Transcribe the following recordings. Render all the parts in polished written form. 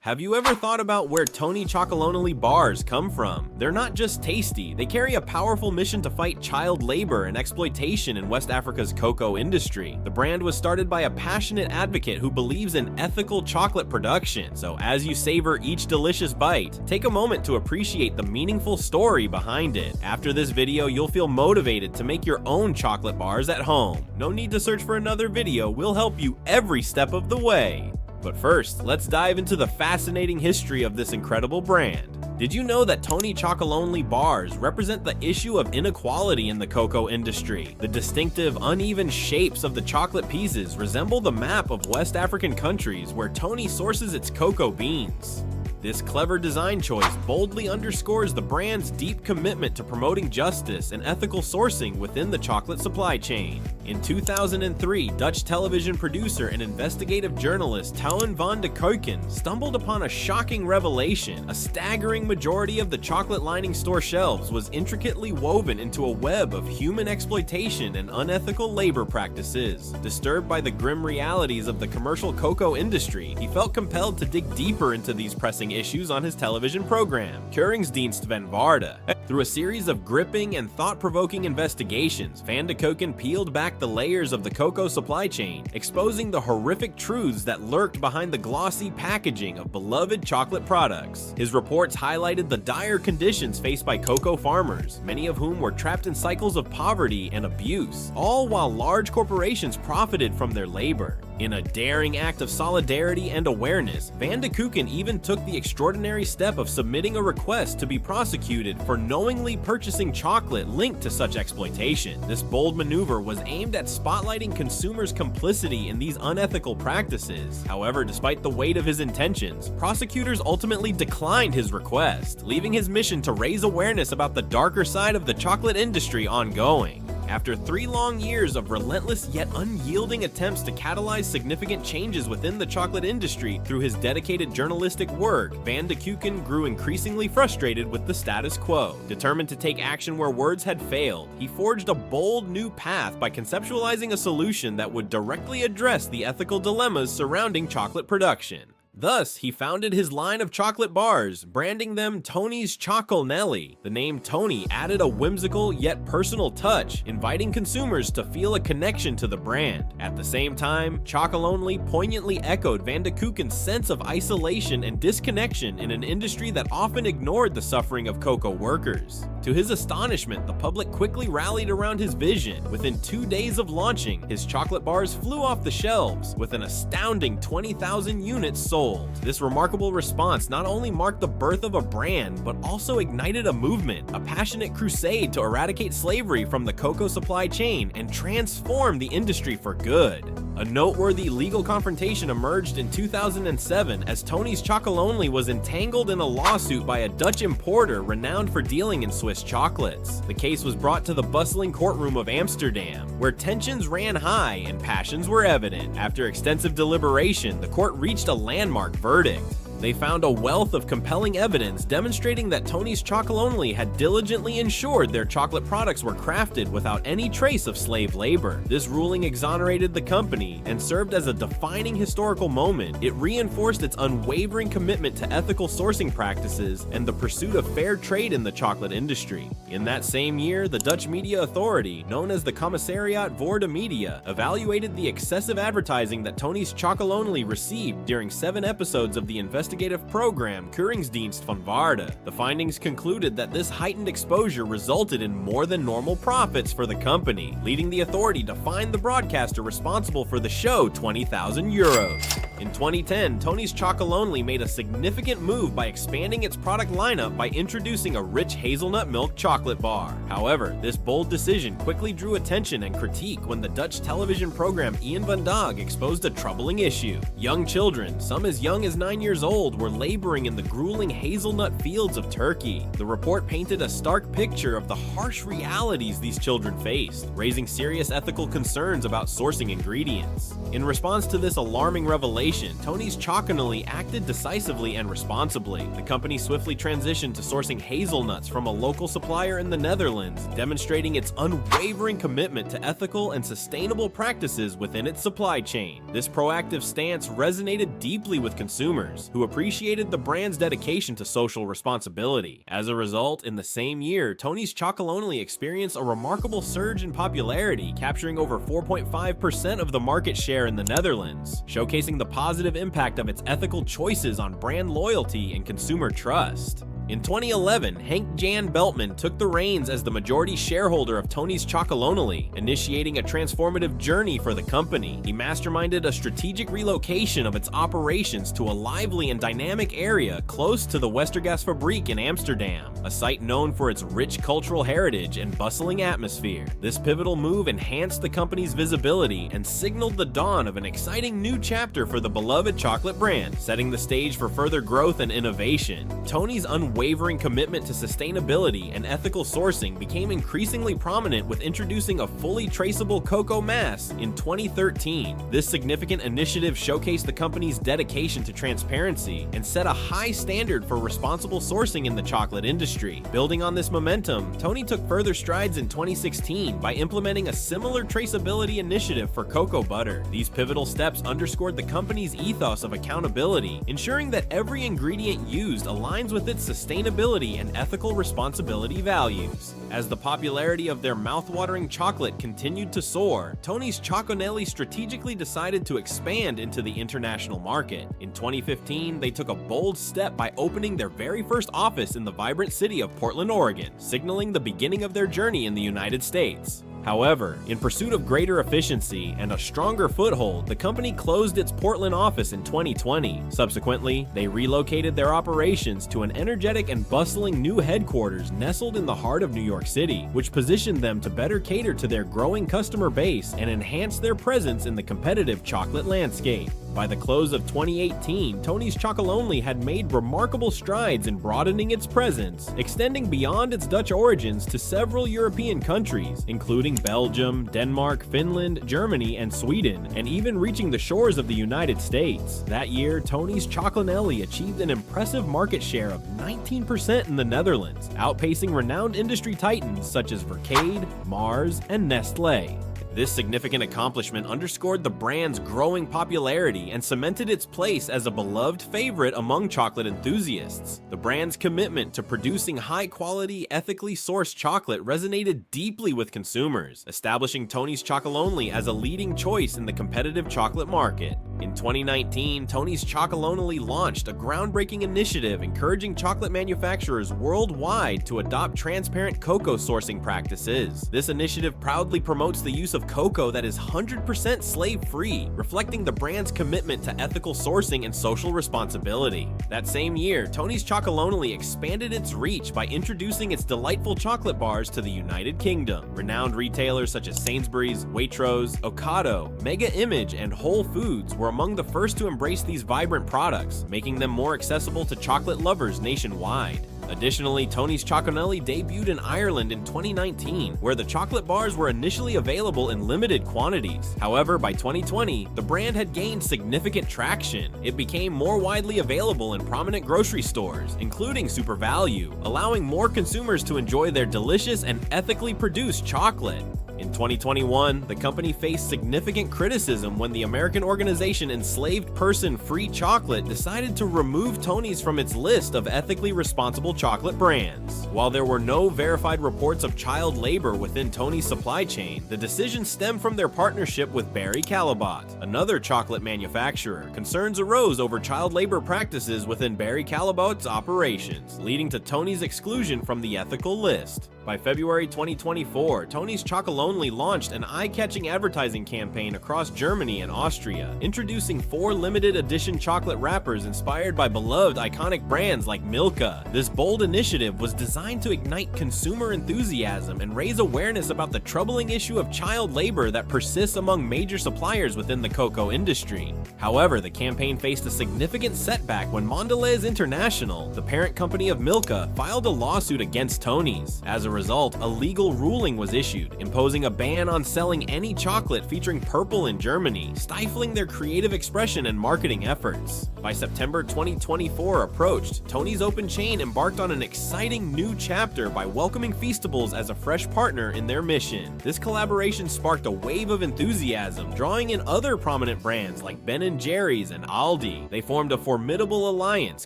Have you ever thought about where Tony Chocolonely bars come from? They're not just tasty, they carry a powerful mission to fight child labor and exploitation in West Africa's cocoa industry. The brand was started by a passionate advocate who believes in ethical chocolate production, so as you savor each delicious bite, take a moment to appreciate the meaningful story behind it. After this video, you'll feel motivated to make your own chocolate bars at home. No need to search for another video, we'll help you every step of the way. But first, let's dive into the fascinating history of this incredible brand. Did you know that Tony Chocolonely bars represent the issue of inequality in the cocoa industry? The distinctive, uneven shapes of the chocolate pieces resemble the map of West African countries where Tony sources its cocoa beans. This clever design choice boldly underscores the brand's deep commitment to promoting justice and ethical sourcing within the chocolate supply chain. In 2003, Dutch television producer and investigative journalist Toon van de Keuken stumbled upon a shocking revelation. A staggering majority of the chocolate lining store shelves was intricately woven into a web of human exploitation and unethical labor practices. Disturbed by the grim realities of the commercial cocoa industry, he felt compelled to dig deeper into these pressing issues on his television program, Keuringsdienst van Waarde. Through a series of gripping and thought-provoking investigations, Van de Keuken peeled back the layers of the cocoa supply chain, exposing the horrific truths that lurked behind the glossy packaging of beloved chocolate products. His reports highlighted the dire conditions faced by cocoa farmers, many of whom were trapped in cycles of poverty and abuse, all while large corporations profited from their labor. In a daring act of solidarity and awareness, Van de Keuken even took the extraordinary step of submitting a request to be prosecuted for knowingly purchasing chocolate linked to such exploitation. This bold maneuver was aimed at spotlighting consumers' complicity in these unethical practices. However, despite the weight of his intentions, prosecutors ultimately declined his request, leaving his mission to raise awareness about the darker side of the chocolate industry ongoing. After 3 long years of relentless yet unyielding attempts to catalyze significant changes within the chocolate industry through his dedicated journalistic work, Van de Keuken grew increasingly frustrated with the status quo. Determined to take action where words had failed, he forged a bold new path by conceptualizing a solution that would directly address the ethical dilemmas surrounding chocolate production. Thus, he founded his line of chocolate bars, branding them Tony's Chocolonely. The name Tony added a whimsical yet personal touch, inviting consumers to feel a connection to the brand. At the same time, Chocolonely poignantly echoed Van de Keuken's sense of isolation and disconnection in an industry that often ignored the suffering of cocoa workers. To his astonishment, the public quickly rallied around his vision. Within 2 days of launching, his chocolate bars flew off the shelves, with an astounding 20,000 units sold. This remarkable response not only marked the birth of a brand, but also ignited a movement, a passionate crusade to eradicate slavery from the cocoa supply chain and transform the industry for good. A noteworthy legal confrontation emerged in 2007 as Tony's Chocolonely was entangled in a lawsuit by a Dutch importer renowned for dealing in Swiss chocolates. The case was brought to the bustling courtroom of Amsterdam, where tensions ran high and passions were evident. After extensive deliberation, the court reached a landmark verdict. They found a wealth of compelling evidence demonstrating that Tony's Chocolonely had diligently ensured their chocolate products were crafted without any trace of slave labor. This ruling exonerated the company and served as a defining historical moment. It reinforced its unwavering commitment to ethical sourcing practices and the pursuit of fair trade in the chocolate industry. In that same year, the Dutch media authority, known as the Commissariat voor de Media, evaluated the excessive advertising that Tony's Chocolonely received during 7 episodes of the investigative program Keuringsdienst van Waarde. The findings concluded that this heightened exposure resulted in more than normal profits for the company, leading the authority to fine the broadcaster responsible for the show €20,000. In 2010, Tony's Chocolonely made a significant move by expanding its product lineup by introducing a rich hazelnut milk chocolate bar. However, this bold decision quickly drew attention and critique when the Dutch television program Ian van Dag exposed a troubling issue. Young children, some as young as 9 years old, were laboring in the grueling hazelnut fields of Turkey. The report painted a stark picture of the harsh realities these children faced, raising serious ethical concerns about sourcing ingredients. In response to this alarming revelation, Tony's Chocolonely acted decisively and responsibly. The company swiftly transitioned to sourcing hazelnuts from a local supplier in the Netherlands, demonstrating its unwavering commitment to ethical and sustainable practices within its supply chain. This proactive stance resonated deeply with consumers, who appreciated the brand's dedication to social responsibility. As a result, in the same year, Tony's Chocolonely experienced a remarkable surge in popularity, capturing over 4.5% of the market share in the Netherlands, showcasing the positive impact of its ethical choices on brand loyalty and consumer trust. In 2011, Henk Jan Beltman took the reins as the majority shareholder of Tony's Chocolonely, initiating a transformative journey for the company. He masterminded a strategic relocation of its operations to a lively and dynamic area close to the Westergasfabriek in Amsterdam, a site known for its rich cultural heritage and bustling atmosphere. This pivotal move enhanced the company's visibility and signaled the dawn of an exciting new chapter for the beloved chocolate brand, setting the stage for further growth and innovation. Tony's unwavering commitment to sustainability and ethical sourcing became increasingly prominent with introducing a fully traceable cocoa mass in 2013. This significant initiative showcased the company's dedication to transparency and set a high standard for responsible sourcing in the chocolate industry. Building on this momentum, Tony took further strides in 2016 by implementing a similar traceability initiative for cocoa butter. These pivotal steps underscored the company's ethos of accountability, ensuring that every ingredient used aligns with its sustainability and ethical responsibility values. As the popularity of their mouthwatering chocolate continued to soar, Tony's Chocolonely strategically decided to expand into the international market. In 2015, they took a bold step by opening their very first office in the vibrant city of Portland, Oregon, signaling the beginning of their journey in the United States. However, in pursuit of greater efficiency and a stronger foothold, the company closed its Portland office in 2020. Subsequently, they relocated their operations to an energetic and bustling new headquarters nestled in the heart of New York City, which positioned them to better cater to their growing customer base and enhance their presence in the competitive chocolate landscape. By the close of 2018, Tony's Chocolonely had made remarkable strides in broadening its presence, extending beyond its Dutch origins to several European countries, including Belgium, Denmark, Finland, Germany, and Sweden, and even reaching the shores of the United States. That year, Tony's Chocolonely achieved an impressive market share of 19% in the Netherlands, outpacing renowned industry titans such as Verkade, Mars, and Nestlé. This significant accomplishment underscored the brand's growing popularity and cemented its place as a beloved favorite among chocolate enthusiasts. The brand's commitment to producing high-quality, ethically sourced chocolate resonated deeply with consumers, establishing Tony's Chocolonely as a leading choice in the competitive chocolate market. In 2019, Tony's Chocolonely launched a groundbreaking initiative encouraging chocolate manufacturers worldwide to adopt transparent cocoa sourcing practices. This initiative proudly promotes the use of cocoa that is 100% slave-free, reflecting the brand's commitment to ethical sourcing and social responsibility. That same year, Tony's Chocolonely expanded its reach by introducing its delightful chocolate bars to the United Kingdom. Renowned retailers such as Sainsbury's, Waitrose, Ocado, Mega Image, and Whole Foods were among the first to embrace these vibrant products, making them more accessible to chocolate lovers nationwide. Additionally, Tony's Chocolonely debuted in Ireland in 2019, where the chocolate bars were initially available in limited quantities. However, by 2020, the brand had gained significant traction. It became more widely available in prominent grocery stores, including Super Value, allowing more consumers to enjoy their delicious and ethically produced chocolate. In 2021, the company faced significant criticism when the American organization Enslaved Person Free Chocolate decided to remove Tony's from its list of ethically responsible chocolate brands. While there were no verified reports of child labor within Tony's supply chain, the decision stemmed from their partnership with Barry Callebaut, another chocolate manufacturer. Concerns arose over child labor practices within Barry Callebaut's operations, leading to Tony's exclusion from the ethical list. By February 2024, Tony's Chocolonely launched an eye-catching advertising campaign across Germany and Austria, introducing 4 limited edition chocolate wrappers inspired by beloved iconic brands like Milka. This bold initiative was designed to ignite consumer enthusiasm and raise awareness about the troubling issue of child labor that persists among major suppliers within the cocoa industry. However, the campaign faced a significant setback when Mondelez International, the parent company of Milka, filed a lawsuit against Tony's. As a result, a legal ruling was issued, imposing a ban on selling any chocolate featuring purple in Germany, stifling their creative expression and marketing efforts. By September 2024 approached, Tony's Open Chain embarked on an exciting new chapter by welcoming Feastables as a fresh partner in their mission. This collaboration sparked a wave of enthusiasm, drawing in other prominent brands like Ben & Jerry's and Aldi. They formed a formidable alliance,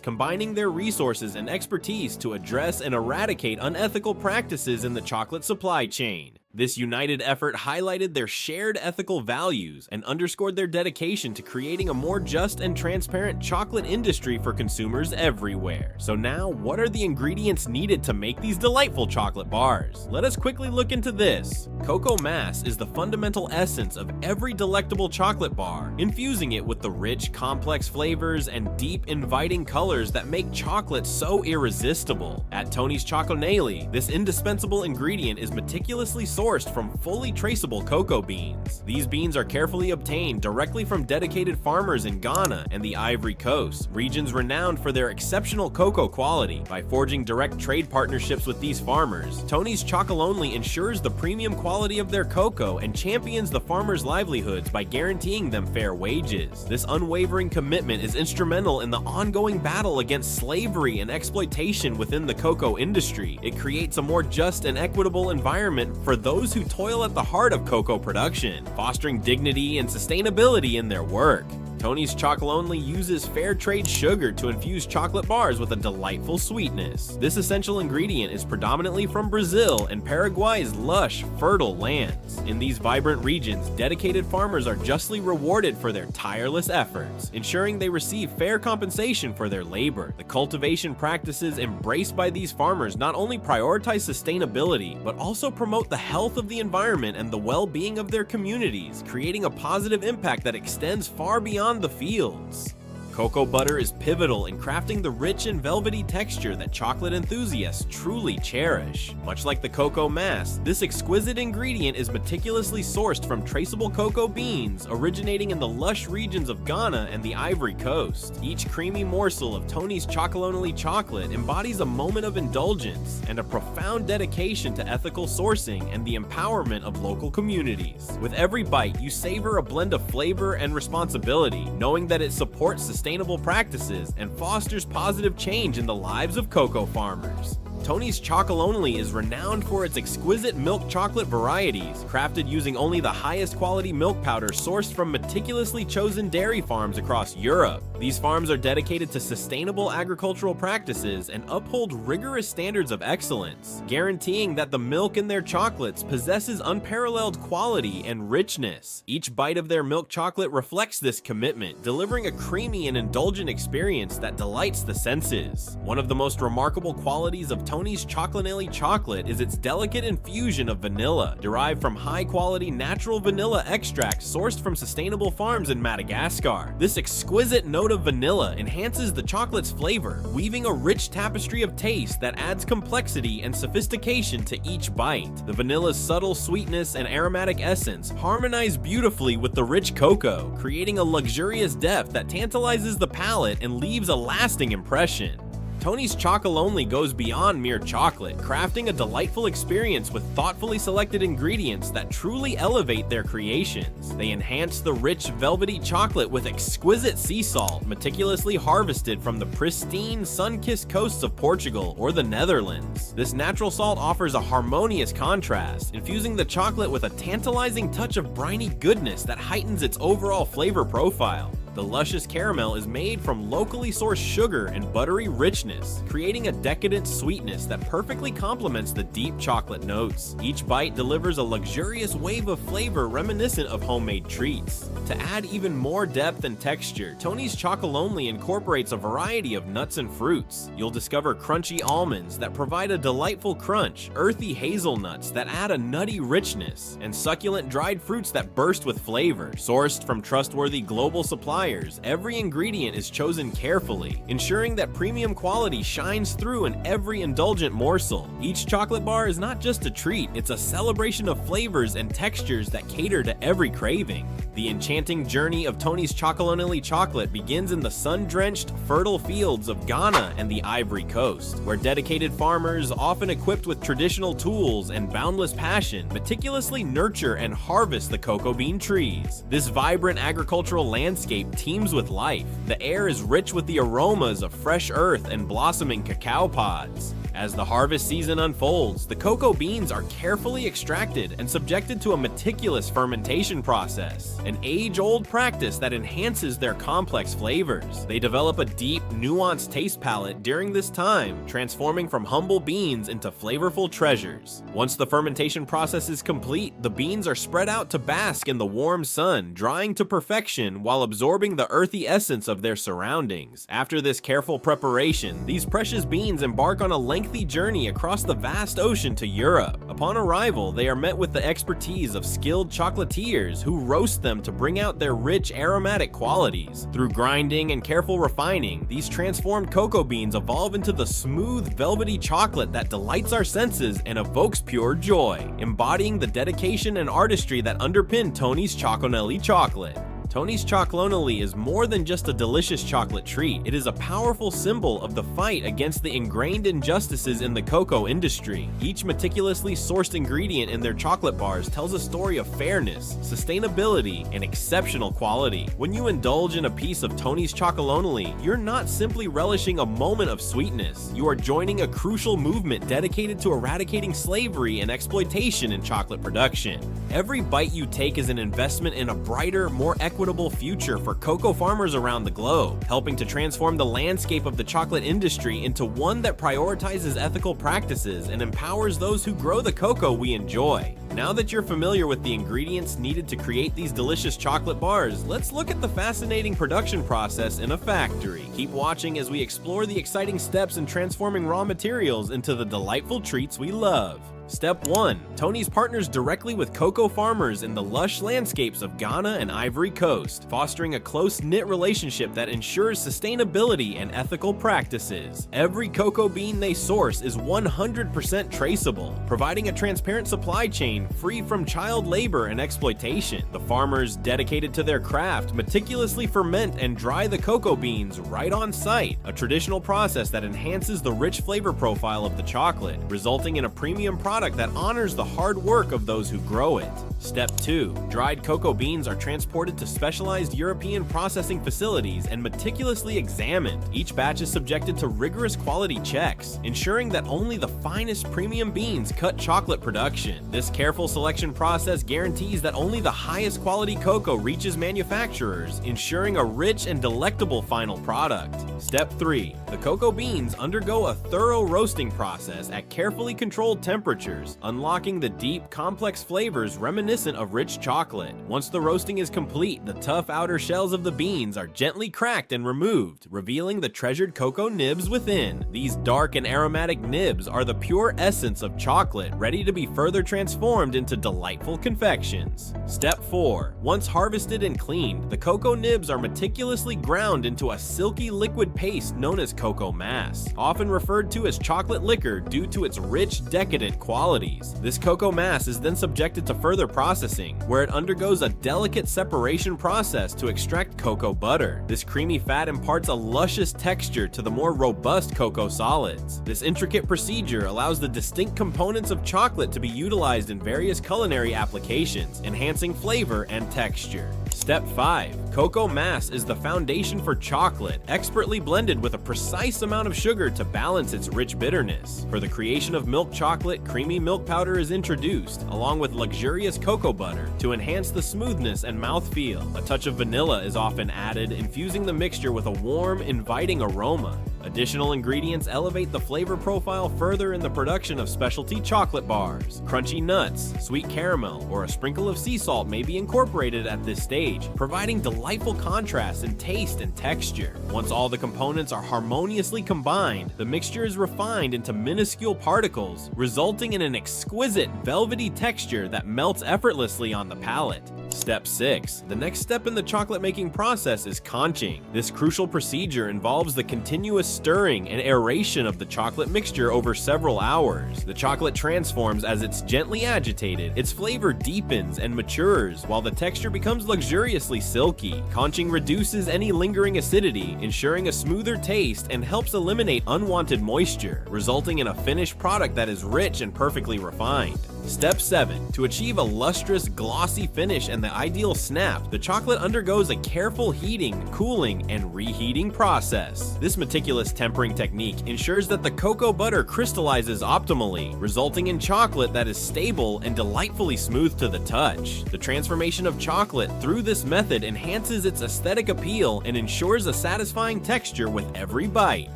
combining their resources and expertise to address and eradicate unethical practices in the chocolate supply chain. This united effort highlighted their shared ethical values and underscored their dedication to creating a more just and transparent chocolate industry for consumers everywhere. So now, what are the ingredients needed to make these delightful chocolate bars? Let us quickly look into this. Cocoa mass is the fundamental essence of every delectable chocolate bar, infusing it with the rich, complex flavors and deep, inviting colors that make chocolate so irresistible. At Tony's Chocolonely, this indispensable ingredient is meticulously sourced from fully traceable cocoa beans. These beans are carefully obtained directly from dedicated farmers in Ghana and the Ivory Coast, regions renowned for their exceptional cocoa quality. By forging direct trade partnerships with these farmers, Tony's Chocolonely ensures the premium quality of their cocoa and champions the farmers' livelihoods by guaranteeing them fair wages. This unwavering commitment is instrumental in the ongoing battle against slavery and exploitation within the cocoa industry. It creates a more just and equitable environment for those who toil at the heart of cocoa production, fostering dignity and sustainability in their work. Tony's Chocolonely uses fair trade sugar to infuse chocolate bars with a delightful sweetness. This essential ingredient is predominantly from Brazil and Paraguay's lush, fertile lands. In these vibrant regions, dedicated farmers are justly rewarded for their tireless efforts, ensuring they receive fair compensation for their labor. The cultivation practices embraced by these farmers not only prioritize sustainability, but also promote the health of the environment and the well-being of their communities, creating a positive impact that extends far beyond the fields. Cocoa butter is pivotal in crafting the rich and velvety texture that chocolate enthusiasts truly cherish. Much like the cocoa mass, this exquisite ingredient is meticulously sourced from traceable cocoa beans originating in the lush regions of Ghana and the Ivory Coast. Each creamy morsel of Tony's Chocolonely chocolate embodies a moment of indulgence and a profound dedication to ethical sourcing and the empowerment of local communities. With every bite, you savor a blend of flavor and responsibility, knowing that it supports sustainable practices and fosters positive change in the lives of cocoa farmers. Tony's Chocolonely is renowned for its exquisite milk chocolate varieties, crafted using only the highest quality milk powder sourced from meticulously chosen dairy farms across Europe. These farms are dedicated to sustainable agricultural practices and uphold rigorous standards of excellence, guaranteeing that the milk in their chocolates possesses unparalleled quality and richness. Each bite of their milk chocolate reflects this commitment, delivering a creamy and indulgent experience that delights the senses. One of the most remarkable qualities of Tony's Chocolonely chocolate is its delicate infusion of vanilla, derived from high-quality natural vanilla extract sourced from sustainable farms in Madagascar. This exquisite note of vanilla enhances the chocolate's flavor, weaving a rich tapestry of taste that adds complexity and sophistication to each bite. The vanilla's subtle sweetness and aromatic essence harmonize beautifully with the rich cocoa, creating a luxurious depth that tantalizes the palate and leaves a lasting impression. Tony's Chocolonely goes beyond mere chocolate, crafting a delightful experience with thoughtfully selected ingredients that truly elevate their creations. They enhance the rich, velvety chocolate with exquisite sea salt, meticulously harvested from the pristine, sun-kissed coasts of Portugal or the Netherlands. This natural salt offers a harmonious contrast, infusing the chocolate with a tantalizing touch of briny goodness that heightens its overall flavor profile. The luscious caramel is made from locally sourced sugar and buttery richness, creating a decadent sweetness that perfectly complements the deep chocolate notes. Each bite delivers a luxurious wave of flavor reminiscent of homemade treats. To add even more depth and texture, Tony's Chocolonely incorporates a variety of nuts and fruits. You'll discover crunchy almonds that provide a delightful crunch, earthy hazelnuts that add a nutty richness, and succulent dried fruits that burst with flavor. Sourced from trustworthy global suppliers suppliers, every ingredient is chosen carefully, ensuring that premium quality shines through in every indulgent morsel. Each chocolate bar is not just a treat, it's a celebration of flavors and textures that cater to every craving. The enchanting journey of Tony's Chocolonely chocolate begins in the sun-drenched, fertile fields of Ghana and the Ivory Coast, where dedicated farmers, often equipped with traditional tools and boundless passion, meticulously nurture and harvest the cocoa bean trees. This vibrant agricultural landscape teems with life. The air is rich with the aromas of fresh earth and blossoming cacao pods. As the harvest season unfolds, the cocoa beans are carefully extracted and subjected to a meticulous fermentation process, an age-old practice that enhances their complex flavors. They develop a deep, nuanced taste palette during this time, transforming from humble beans into flavorful treasures. Once the fermentation process is complete, the beans are spread out to bask in the warm sun, drying to perfection while absorbing the earthy essence of their surroundings. After this careful preparation, these precious beans embark on a lengthy journey across the vast ocean to Europe. Upon arrival, they are met with the expertise of skilled chocolatiers who roast them to bring out their rich aromatic qualities. Through grinding and careful refining, these transformed cocoa beans evolve into the smooth, velvety chocolate that delights our senses and evokes pure joy, embodying the dedication and artistry that underpin Tony's Chocolonely chocolate. Tony's Chocolonely is more than just a delicious chocolate treat. It is a powerful symbol of the fight against the ingrained injustices in the cocoa industry. Each meticulously sourced ingredient in their chocolate bars tells a story of fairness, sustainability, and exceptional quality. When you indulge in a piece of Tony's Chocolonely, you're not simply relishing a moment of sweetness. You are joining a crucial movement dedicated to eradicating slavery and exploitation in chocolate production. Every bite you take is an investment in a brighter, more equitable future for cocoa farmers around the globe, helping to transform the landscape of the chocolate industry into one that prioritizes ethical practices and empowers those who grow the cocoa we enjoy. Now that you're familiar with the ingredients needed to create these delicious chocolate bars, let's look at the fascinating production process in a factory. Keep watching as we explore the exciting steps in transforming raw materials into the delightful treats we love. Step 1. Tony's partners directly with cocoa farmers in the lush landscapes of Ghana and Ivory Coast, fostering a close-knit relationship that ensures sustainability and ethical practices. Every cocoa bean they source is 100% traceable, providing a transparent supply chain free from child labor and exploitation. The farmers, dedicated to their craft, meticulously ferment and dry the cocoa beans right on site, a traditional process that enhances the rich flavor profile of the chocolate, resulting in a premium product that honors the hard work of those who grow it. Step 2. Dried cocoa beans are transported to specialized European processing facilities and meticulously examined. Each batch is subjected to rigorous quality checks, ensuring that only the finest premium beans cut chocolate production. This careful selection process guarantees that only the highest quality cocoa reaches manufacturers, ensuring a rich and delectable final product. Step 3. The cocoa beans undergo a thorough roasting process at carefully controlled temperatures, unlocking the deep, complex flavors reminiscent of rich chocolate. Once the roasting is complete, the tough outer shells of the beans are gently cracked and removed, revealing the treasured cocoa nibs within. These dark and aromatic nibs are the pure essence of chocolate, ready to be further transformed into delightful confections. Step 4. Once harvested and cleaned, the cocoa nibs are meticulously ground into a silky liquid paste known as cocoa mass, often referred to as chocolate liquor due to its rich, decadent qualities. This cocoa mass is then subjected to further processing, where it undergoes a delicate separation process to extract cocoa butter. This creamy fat imparts a luscious texture to the more robust cocoa solids. This intricate procedure allows the distinct components of chocolate to be utilized in various culinary applications, enhancing flavor and texture. Step 5. Cocoa mass is the foundation for chocolate, expertly blended with a precise amount of sugar to balance its rich bitterness. For the creation of milk chocolate, creamy milk powder is introduced, along with luxurious cocoa butter, to enhance the smoothness and mouthfeel. A touch of vanilla is often added, infusing the mixture with a warm, inviting aroma. Additional ingredients elevate the flavor profile further in the production of specialty chocolate bars. Crunchy nuts, sweet caramel, or a sprinkle of sea salt may be incorporated at this stage, providing delightful contrast in taste and texture. Once all the components are harmoniously combined, the mixture is refined into minuscule particles, resulting in an exquisite velvety texture that melts effortlessly on the palate. Step 6. The next step in the chocolate making process is conching. This crucial procedure involves the continuous stirring and aeration of the chocolate mixture over several hours. The chocolate transforms as it's gently agitated, its flavor deepens and matures, while the texture becomes luxuriously silky. Conching reduces any lingering acidity, ensuring a smoother taste, and helps eliminate unwanted moisture, resulting in a finished product that is rich and perfectly refined. Step 7. To achieve a lustrous, glossy finish and the ideal snap, the chocolate undergoes a careful heating, cooling, and reheating process. This meticulous tempering technique ensures that the cocoa butter crystallizes optimally, resulting in chocolate that is stable and delightfully smooth to the touch. The transformation of chocolate through this method enhances its aesthetic appeal and ensures a satisfying texture with every bite.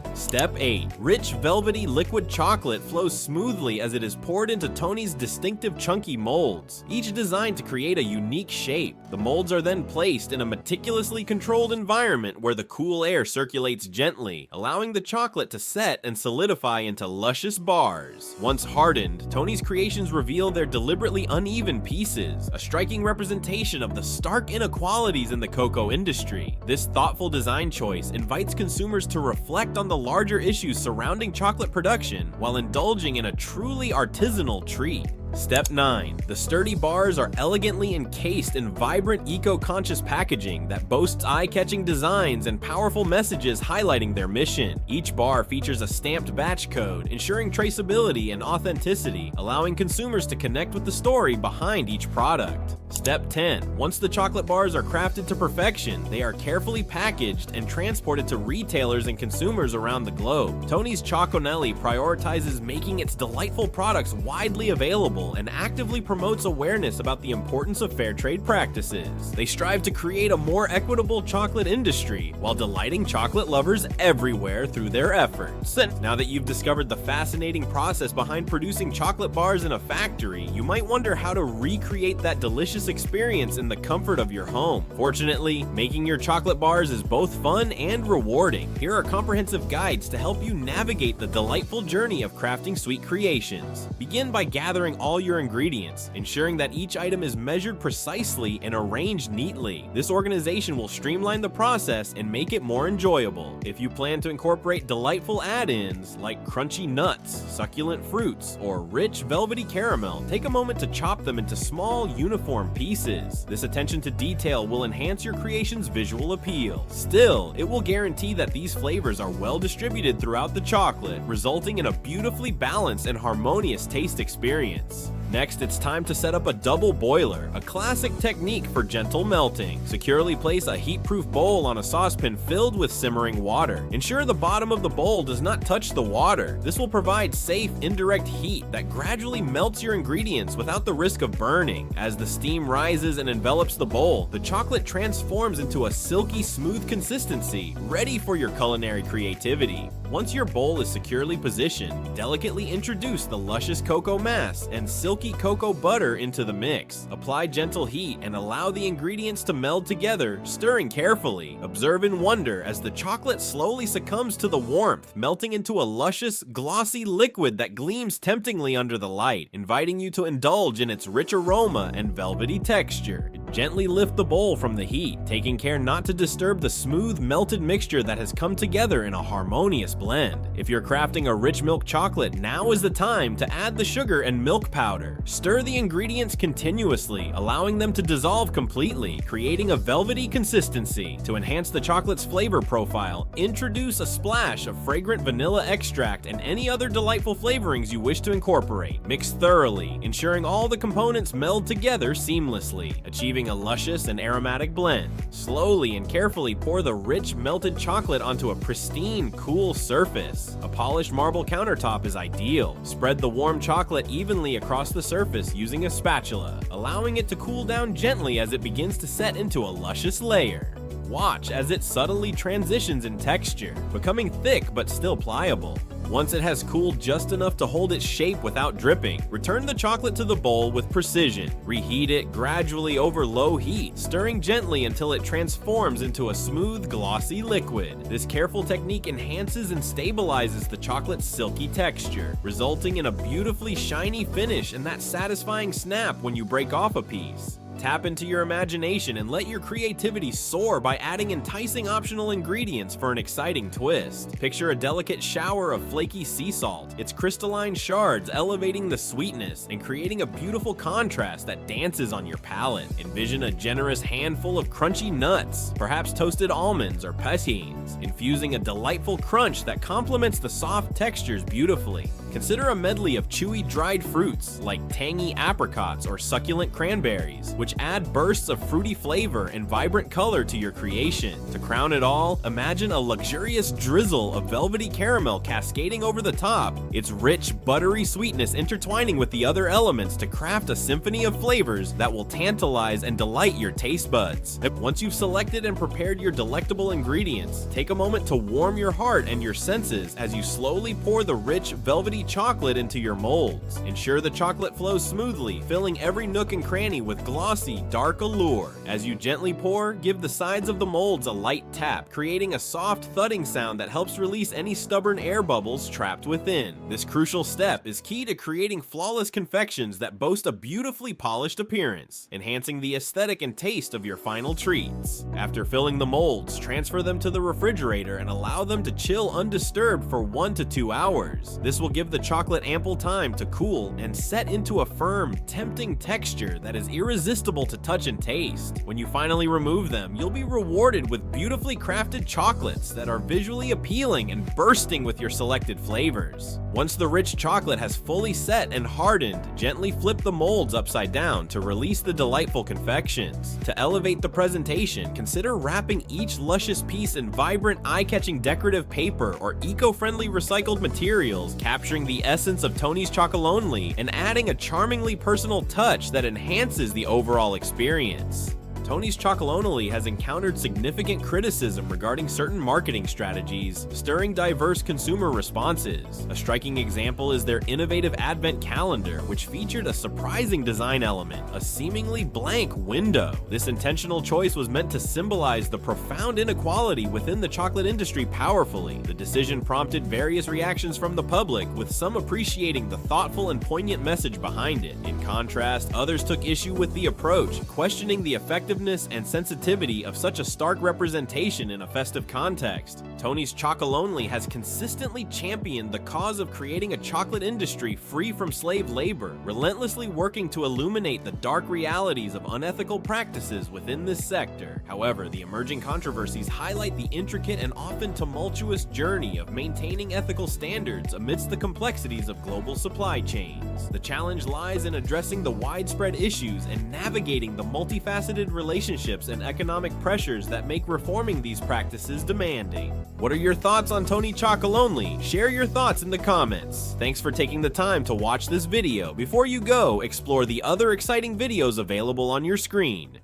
Step 8. Rich, velvety liquid chocolate flows smoothly as it is poured into Tony's distinctive chunky molds, each designed to create a unique shape. The molds are then placed in a meticulously controlled environment where the cool air circulates gently, allowing the chocolate to set and solidify into luscious bars. Once hardened, Tony's creations reveal their deliberately uneven pieces, a striking representation of the stark inequalities in the cocoa industry. This thoughtful design choice invites consumers to reflect on the larger issues surrounding chocolate production while indulging in a truly artisanal treat. Step 9. The sturdy bars are elegantly encased in vibrant, eco-conscious packaging that boasts eye-catching designs and powerful messages highlighting their mission. Each bar features a stamped batch code, ensuring traceability and authenticity, allowing consumers to connect with the story behind each product. Step 10. Once the chocolate bars are crafted to perfection, they are carefully packaged and transported to retailers and consumers around the globe. Tony's Chocolonely prioritizes making its delightful products widely available and actively promotes awareness about the importance of fair trade practices. They strive to create a more equitable chocolate industry while delighting chocolate lovers everywhere through their efforts. And now that you've discovered the fascinating process behind producing chocolate bars in a factory, you might wonder how to recreate that delicious experience in the comfort of your home. Fortunately, making your chocolate bars is both fun and rewarding. Here are comprehensive guides to help you navigate the delightful journey of crafting sweet creations. Begin by gathering all your ingredients, ensuring that each item is measured precisely and arranged neatly. This organization will streamline the process and make it more enjoyable. If you plan to incorporate delightful add-ins like crunchy nuts, succulent fruits, or rich velvety caramel, take a moment to chop them into small, uniform pieces. This attention to detail will enhance your creation's visual appeal. Still, it will guarantee that these flavors are well distributed throughout the chocolate, resulting in a beautifully balanced and harmonious taste experience. Next, it's time to set up a double boiler, a classic technique for gentle melting. Securely place a heat-proof bowl on a saucepan filled with simmering water. Ensure the bottom of the bowl does not touch the water. This will provide safe, indirect heat that gradually melts your ingredients without the risk of burning. As the steam rises and envelops the bowl, the chocolate transforms into a silky, smooth consistency, ready for your culinary creativity. Once your bowl is securely positioned, delicately introduce the luscious cocoa mass and silky cocoa butter into the mix. Apply gentle heat and allow the ingredients to meld together, stirring carefully. Observe in wonder as the chocolate slowly succumbs to the warmth, melting into a luscious, glossy liquid that gleams temptingly under the light, inviting you to indulge in its rich aroma and velvety texture. Gently lift the bowl from the heat, taking care not to disturb the smooth, melted mixture that has come together in a harmonious blend. If you're crafting a rich milk chocolate, now is the time to add the sugar and milk powder. Stir the ingredients continuously, allowing them to dissolve completely, creating a velvety consistency. To enhance the chocolate's flavor profile, introduce a splash of fragrant vanilla extract and any other delightful flavorings you wish to incorporate. Mix thoroughly, ensuring all the components meld together seamlessly, achieving a luscious and aromatic blend. Slowly and carefully pour the rich melted chocolate onto a pristine, cool surface. A polished marble countertop is ideal. Spread the warm chocolate evenly across the surface using a spatula, allowing it to cool down gently as it begins to set into a luscious layer. Watch as it subtly transitions in texture, becoming thick but still pliable. Once it has cooled just enough to hold its shape without dripping, return the chocolate to the bowl with precision. Reheat it gradually over low heat, stirring gently until it transforms into a smooth, glossy liquid. This careful technique enhances and stabilizes the chocolate's silky texture, resulting in a beautifully shiny finish and that satisfying snap when you break off a piece. Tap into your imagination and let your creativity soar by adding enticing optional ingredients for an exciting twist. Picture a delicate shower of flaky sea salt, its crystalline shards elevating the sweetness and creating a beautiful contrast that dances on your palate. Envision a generous handful of crunchy nuts, perhaps toasted almonds or pectines, infusing a delightful crunch that complements the soft textures beautifully. Consider a medley of chewy dried fruits like tangy apricots or succulent cranberries, which add bursts of fruity flavor and vibrant color to your creation. To crown it all, imagine a luxurious drizzle of velvety caramel cascading over the top, its rich, buttery sweetness intertwining with the other elements to craft a symphony of flavors that will tantalize and delight your taste buds. Once you've selected and prepared your delectable ingredients, take a moment to warm your heart and your senses as you slowly pour the rich, velvety chocolate into your molds. Ensure the chocolate flows smoothly, filling every nook and cranny with glossy, dark allure. As you gently pour, give the sides of the molds a light tap, creating a soft thudding sound that helps release any stubborn air bubbles trapped within. This crucial step is key to creating flawless confections that boast a beautifully polished appearance, enhancing the aesthetic and taste of your final treats. After filling the molds, transfer them to the refrigerator and allow them to chill undisturbed for 1 to 2 hours. This will give the chocolate ample time to cool and set into a firm, tempting texture that is irresistible to touch and taste. When you finally remove them, you'll be rewarded with beautifully crafted chocolates that are visually appealing and bursting with your selected flavors. Once the rich chocolate has fully set and hardened, gently flip the molds upside down to release the delightful confections. To elevate the presentation, consider wrapping each luscious piece in vibrant, eye-catching decorative paper or eco-friendly recycled materials, capturing the essence of Tony's Chocolonely and adding a charmingly personal touch that enhances the overall experience. Tony's Chocolonely has encountered significant criticism regarding certain marketing strategies, stirring diverse consumer responses. A striking example is their innovative advent calendar, which featured a surprising design element, a seemingly blank window. This intentional choice was meant to symbolize the profound inequality within the chocolate industry powerfully. The decision prompted various reactions from the public, with some appreciating the thoughtful and poignant message behind it. In contrast, others took issue with the approach, questioning the effectiveness and sensitivity of such a stark representation in a festive context. Tony's Chocolonely has consistently championed the cause of creating a chocolate industry free from slave labor, relentlessly working to illuminate the dark realities of unethical practices within this sector. However, the emerging controversies highlight the intricate and often tumultuous journey of maintaining ethical standards amidst the complexities of global supply chains. The challenge lies in addressing the widespread issues and navigating the multifaceted relationships and economic pressures that make reforming these practices demanding. What are your thoughts on Tony Chocolonely? Share your thoughts in the comments. Thanks for taking the time to watch this video. Before you go, explore the other exciting videos available on your screen.